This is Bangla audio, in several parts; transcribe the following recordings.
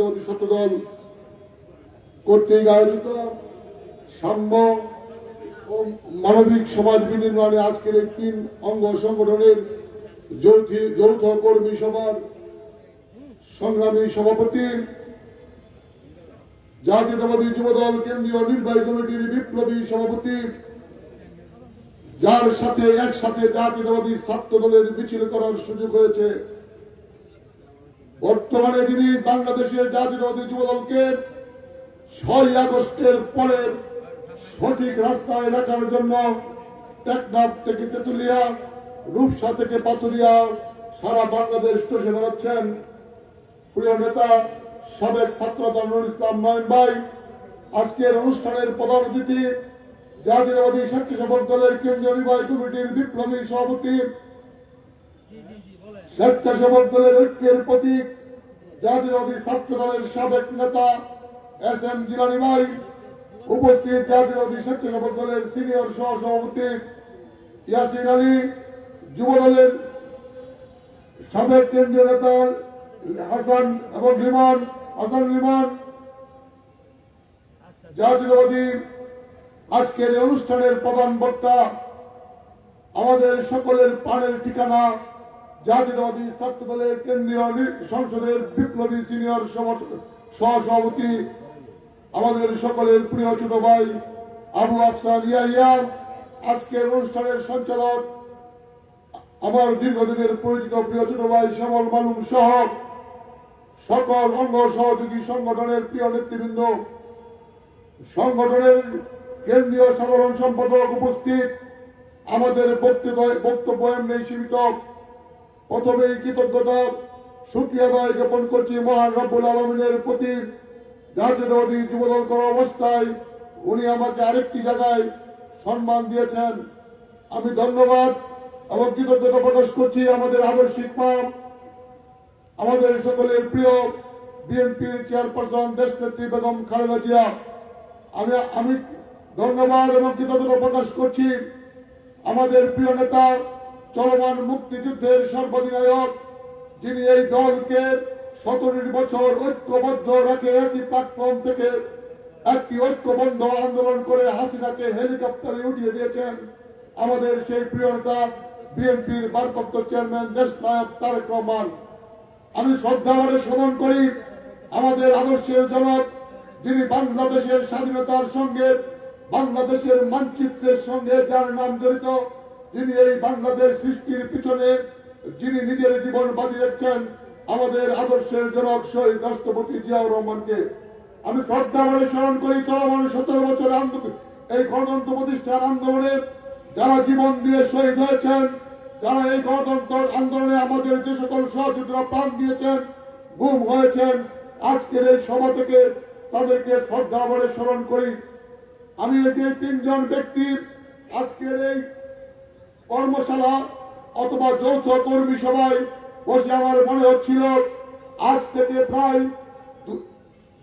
জাতীয়তাবাদী ছাত্রদল কর্তৃক আয়োজিত সাম্য ও মানবিক সমাজ বিনির্মাণে আজকের এই 3 অঙ্গ সংগঠনের যৌথ কর্মী সভার সংগ্রামী সভাপতি, জাতীয়তাবাদী যুবদল কেন্দ্রীয় নির্বাহী কমিটির বিপ্লবী সভাপতি, যার সাথে একসাথে জাতীয়তাবাদী ছাত্র দলের মিছিল করার সুযোগ হয়েছে। বর্তমানে তিনি বাংলাদেশের জাতীয়তাবাদী যুবদলকে 6 আগস্টের পরে সঠিক রাস্তায় রাখার জন্য টেকনাফ থেকে তেতুলিয়া, রূপসা থেকে পাতুরিয়া সারা বাংলাদেশ চষে বেড়াচ্ছেন। প্রিয় নেতা সাবেক ছাত্র নুরুল ইসলাম নয়ন ভাই, আজকের অনুষ্ঠানের প্রধান অতিথি জাতীয়তাবাদী স্বেচ্ছাসেবক দলের কেন্দ্রীয় নির্বাহী কমিটির বিপ্লবী সভাপতি, স্বেচ্ছাসেবক দলের ঐক্যের প্রতীক জাতীয়তাবাদী ছাত্র দলের সাবেক নেতা SM জিলানী ভাই, উপস্থিত জাতীয়তাবাদী স্বেচ্ছাসেবক দলের সিনিয়র সহসভাপতি ইয়াসিন আলী, যুব দলের সাবেক কেন্দ্রীয় নেতা হাসান এবং রিমান, জাতীয়তাবাদী আজকের এই অনুষ্ঠানের প্রধান বক্তা, আমাদের সকলের প্রাণের ঠিকানা জাতীয়তাবাদী ছাত্র দলের কেন্দ্রীয় সংসদের বিপ্লবী সিনিয়র সহসভাপতি, আমাদের সকলের প্রিয় ছোট ভাই আবু আফসান ইয়াহিয়া, আজকের অনুষ্ঠানের সঞ্চালক আমার দীর্ঘদিনের পরিচিত প্রিয় ছোট ভাই শ্যামল মালুম সহ সকল অঙ্গ সহযোগী সংগঠনের প্রিয় নেতৃবৃন্দ, সংগঠনের কেন্দ্রীয় সাধারণ সম্পাদক উপস্থিত, আমাদের বক্তব্য এমনি সীমিত। প্রথমেই কৃতজ্ঞতা শুকরিয়া আদায় জ্ঞাপন করছি মহান রব্বুল আলমিনের প্রতি। জাতীয়তাবাদী যুবদল করা অবস্থায় উনি আমাকে আরেকটি জায়গায় সম্মান দিয়েছেন, আমি ধন্যবাদ এবং কৃতজ্ঞতা প্রকাশ করছি আমাদের আদর্শিক মা, আমাদের সকলের প্রিয় বিএনপির চেয়ারপারসন দেশনেত্রী বেগম খালেদা জিয়া। আমি ধন্যবাদ এবং কৃতজ্ঞতা প্রকাশ করছি আমাদের প্রিয় নেতা, চলমান মুক্তিযুদ্ধের সর্বাধিনায়ক, যিনি এই দলকে 17 বছর ঐক্যবদ্ধ রাখে একটি প্ল্যাটফর্ম থেকে একটি ঐক্যবদ্ধ আন্দোলন করে হাসিনাকে হেলিকপ্টারে উঠিয়ে দিয়েছেন। আমাদের সেই প্রিয় নেতা বিএনপির ভারপ্রাপ্ত চেয়ারম্যান দেশনায়ক তারেক রহমান। আমি শ্রদ্ধাভরে স্মরণ করি আমাদের আদর্শের জনক, যিনি বাংলাদেশের স্বাধীনতার সঙ্গে, বাংলাদেশের মানচিত্রের সঙ্গে যার নাম জড়িত, যিনি এই বাংলাদেশ সৃষ্টির পিছনে যিনি নিজের জীবন বাজি রেখেছেন, আমাদের আদর্শের জনক শহীদ রাষ্ট্রপতি জিয়াউর রহমানকে আমি শ্রদ্ধাভরে স্মরণ করি। চলমান 17 বছরের এই গণতন্ত্র প্রতিষ্ঠার আন্দোলনে যারা জীবন দিয়ে শহীদ হয়েছেন, যারা এই গণতন্ত্র আন্দোলনে আমাদের যে সকল সহযোগীরা প্রাণ দিয়েছেন, গুম হয়েছেন, আজকের এই সভা থেকে তাদেরকে শ্রদ্ধাভরে স্মরণ করি। আমি এই যে 3 জন ব্যক্তি আজকের এই কর্মশালা অথবা যৌথ কর্মী সভায় বসে আমার মনে হচ্ছিল আজ থেকে প্রায়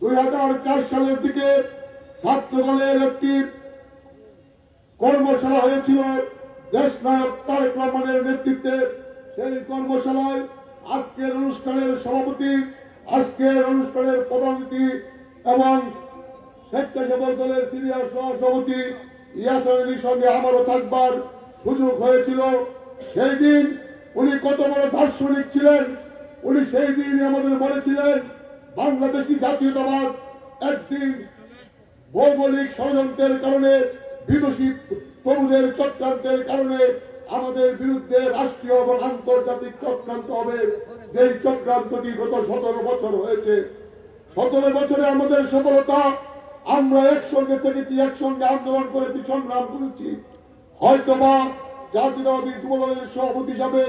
2004 সালের দিকে ছাত্র দলের একটি কর্মশালা হয়েছিল দেশনায়ক তারেক রহমানের নেতৃত্বে। সেই কর্মশালায় আজকের অনুষ্ঠানের সভাপতি, আজকের অনুষ্ঠানের প্রধান অতিথি এবং স্বেচ্ছাসেবক দলের সিনিয়র সহসভাপতি ইয়াসিন আলীর সঙ্গে আমারও থাকবার সুযোগ হয়েছিল। সেই দিন উনি কত বড় দার্শনিক ছিলেন, উনি সেই দিন আমাদের বলেছিলেন বাংলাদেশি জাতীয়তাবাদ একদিন ভৌগোলিক ষড়যন্ত্রের কারণে, বিদেশি তরুণের চক্রান্তের কারণে আমাদের বিরুদ্ধে রাষ্ট্রীয় এবং আন্তর্জাতিক চক্রান্ত হবে। যেই চক্রান্তটি গত 17 বছর হয়েছে, 17 বছরে আমাদের সফলতা, আমরা একসঙ্গে থেকেছি, একসঙ্গে আন্দোলন করেছি, সংগ্রাম করেছি। হয়তোবা জাতীয়তাবাদী যুবদলের সভাপতি হিসাবে,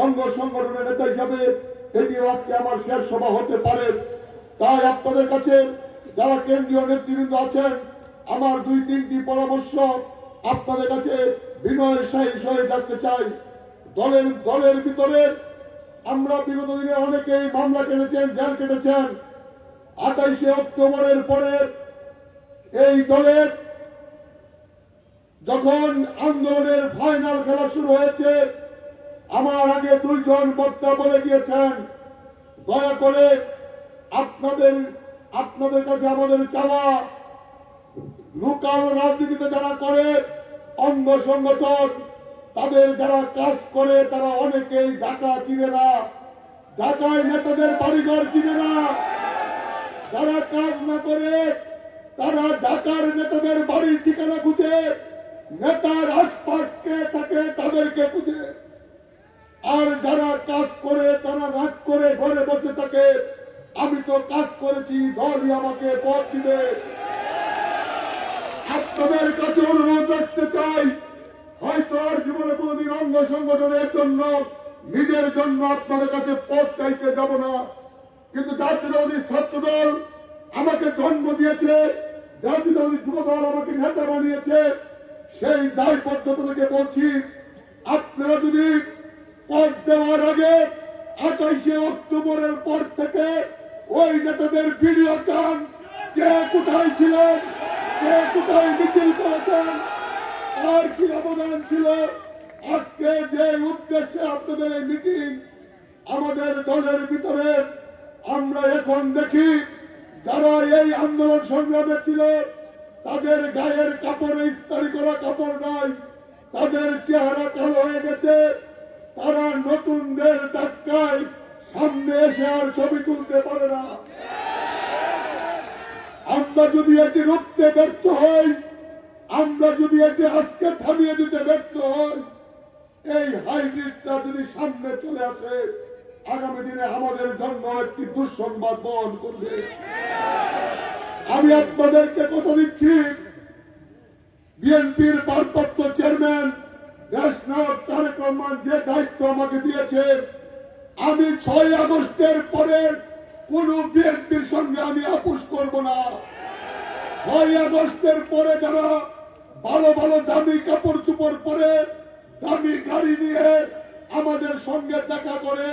অঙ্গ সংগঠনের নেতা হিসাবে এটিও আজকে আমার শেষ সভা হতে পারে। তাই আপনাদের কাছে যারা কেন্দ্রীয় নেতৃবৃন্দ আছেন, আমার 2-3টি পরামর্শ আপনাদের কাছে বিনয়ের সহিত রাখতে চাই। দলের ভিতরে আমরা বিগত দিনে অনেকেই মামলা কেটেছেন, জেল কেটেছেন। 28 অক্টোবরের পরে এই দলের যখন আন্দোলনের ফাইনাল খেলা শুরু হয়েছে, আমার আগে 2 জন বক্তা বলে গিয়েছেন, দয়া করে আপনাদের আপনাদের কাছে আমাদের চাওয়া, লোকাল রাজনীতিতে যারা করে অঙ্গ সংগঠন, তাদের যারা কাজ করে তারা অনেকেই ঢাকা চিনে না, ঢাকায় নেতাদের বাড়িঘর চিনে না। যারা কাজ না করে তারা ঢাকার নেতাদের বাড়ির ঠিকানা খুঁজে, নেতার আশপাশকে থাকে তাদেরকে খুঁজে। আর যারা কাজ করে তারা রাগ করে ঘরে বসে থাকে, আমি তো কাজ করেছি, দলই আমাকে পথ দিবে। আপনাদের কাছে অনুরোধ রাখতে চাই, হয়তো আর জীবনে কোনদিন অঙ্গ সংগঠনের জন্য নিজের জন্য আপনাদের কাছে পথ চাইতে যাব না, কিন্তু জাতীয়তাবাদী ছাত্র দল আমাকে জন্ম দিয়েছে, জাতীয়তাবাদী যুব দল আমাকে নেতা বানিয়েছে, সেই দায়বদ্ধতা থেকে বলছি, আপনারা যদি পদ দেওয়ার আগে 28শে অক্টোবরের পর থেকে ওই নেতাদের ভিডিও চান, কে কোথায় ছিলেন, কে কোথায় মিছিল করেছেন, আর কি অবদান ছিল। আজকে যে উদ্দেশ্যে আপনাদের এই মিটিং, আমাদের দলের ভিতরে আমরা এখন দেখি যারা এই আন্দোলন সংগ্রামে ছিল তাদের গায়ের কাপড়ে ইস্তারি করা কাপড় নাই, তাদের চেহারা কালো হয়ে গেছে, তারা নতুনদের ধাক্কায় সামনে এসে আর ছবি তুলতে পারে না। আমরা যদি এটি রুখতে ব্যর্থ হই, আমরা যদি এটি আজকে থামিয়ে দিতে ব্যর্থ হই, এই হাইব্রিডটা যদি সামনে চলে আসে, আগামী দিনে আমাদের জন্য একটি দুঃসংবাদ বহন করবে। আমি আপনাদেরকে কথা দিচ্ছি, বিএনপির ভারপ্রাপ্ত চেয়ারম্যান দেশনায়ক তারেক রহমান যে দায়িত্ব আমাকে দিয়েছে, আমি 6 আগস্টের পরে কোন বিএনপির সঙ্গে আমি আপোষ করব না। 6 আগস্টের পরে যারা ভালো ভালো দামি কাপড় চোপড় পরে, দামি গাড়ি নিয়ে আমাদের সঙ্গে দেখা করে